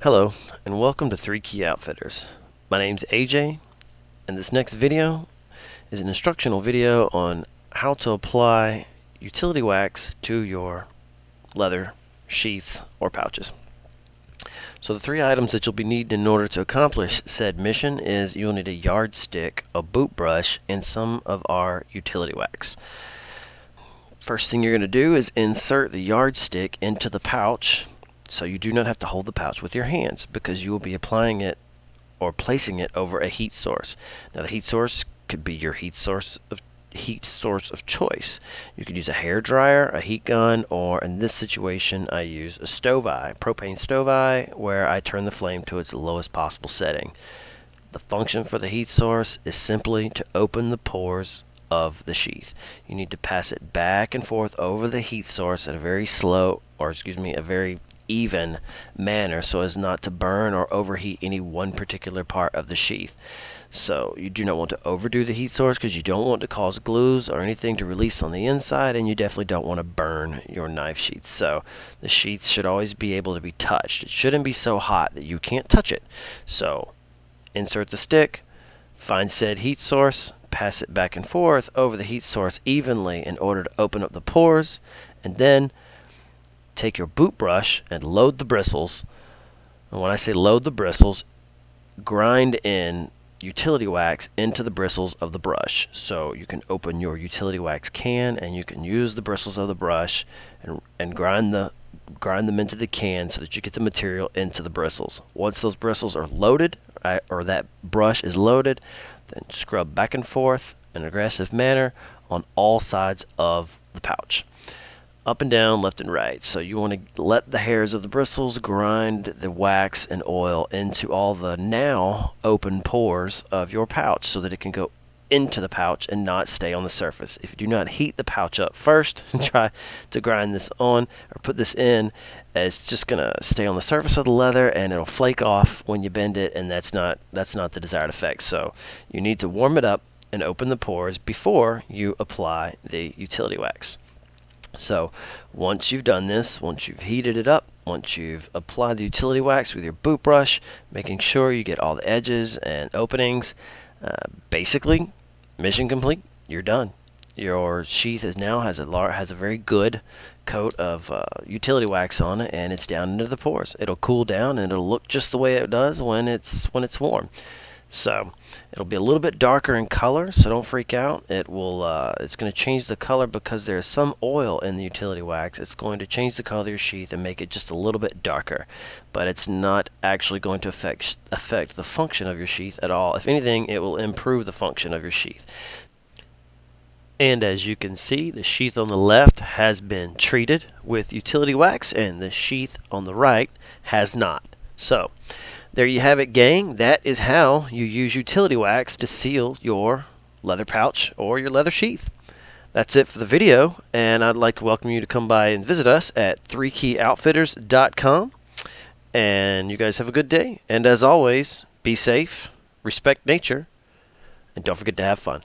Hello, and welcome to 3 Key Outfitters. My name's AJ, and this next video is an instructional video on how to apply utility wax to your leather sheaths or pouches. So the three items that you'll be needing in order to accomplish said mission is you'll need a yardstick, a boot brush, and some of our utility wax. First thing you're going to do is insert the yardstick into the pouch. So you do not have to hold the pouch with your hands because you will be applying it or placing it over a heat source. Now the heat source could be your heat source of choice. You could use a hair dryer, a heat gun, or in this situation I use a propane stove eye, where I turn the flame to its lowest possible setting. The function for the heat source is simply to open the pores of the sheath. You need to pass it back and forth over the heat source at a very a very even manner so as not to burn or overheat any one particular part of the sheath. So you do not want to overdo the heat source because you don't want to cause glues or anything to release on the inside, and you definitely don't want to burn your knife sheath. So the sheath should always be able to be touched. It shouldn't be so hot that you can't touch it. So insert the stick, find said heat source, pass it back and forth over the heat source evenly in order to open up the pores, and then take your boot brush and load the bristles. And when I say load the bristles, grind in utility wax into the bristles of the brush. So you can open your utility wax can and you can use the bristles of the brush and grind them into the can so that you get the material into the bristles. Once those bristles are loaded, or that brush is loaded, then scrub back and forth in an aggressive manner on all sides of the pouch, up and down, left and right. So you want to let the hairs of the bristles grind the wax and oil into all the now open pores of your pouch so that it can go into the pouch and not stay on the surface. If you do not heat the pouch up first and try to grind this on or put this in, it's just going to stay on the surface of the leather and it'll flake off when you bend it, and that's not the desired effect. So you need to warm it up and open the pores before you apply the utility wax. So once you've done this, once you've heated it up, once you've applied the utility wax with your boot brush, making sure you get all the edges and openings, basically mission complete. You're done. Your sheath has a very good coat of utility wax on it, and it's down into the pores. It'll cool down and it'll look just the way it does when it's warm. So it'll be a little bit darker in color, so don't freak out. It's going to change the color because there's some oil in the utility wax. It's going to change the color of your sheath and make it just a little bit darker, but it's not actually going to affect the function of your sheath at all. If anything, it will improve the function of your sheath. And as you can see, the sheath on the left has been treated with utility wax and the sheath on the right has not. So there you have it, gang. That is how you use utility wax to seal your leather pouch or your leather sheath. That's it for the video, and I'd like to welcome you to come by and visit us at 3keyoutfitters.com. And you guys have a good day. And as always, be safe, respect nature, and don't forget to have fun.